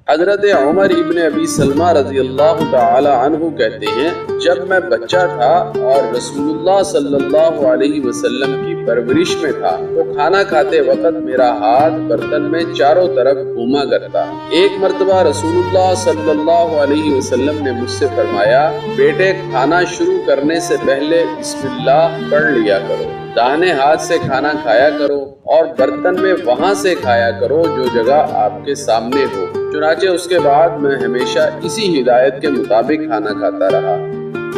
हजरत उमर इब्न अबी सलमा रजी अल्लाह तआला अन्हु कहते हैं, जब मैं बच्चा था और रसूलुल्लाह सल्लल्लाहु अलैहि वसल्लम की परवरिश में था तो खाना खाते वक्त मेरा हाथ बर्तन में चारों तरफ घूमा करता। एक मर्तबा रसूलुल्लाह सल्लल्लाहु अलैहि वसल्लम ने मुझसे फरमाया, बेटे खाना शुरू करने से पहले बिस्मिल्लाह पढ़ लिया करो, दाहिने हाथ से खाना खाया करो और बर्तन में वहां से खाया करो जो जगह आपके सामने हो। चुनाचे उसके बाद मैं हमेशा इसी हिदायत के मुताबिक खाना खाता रहा।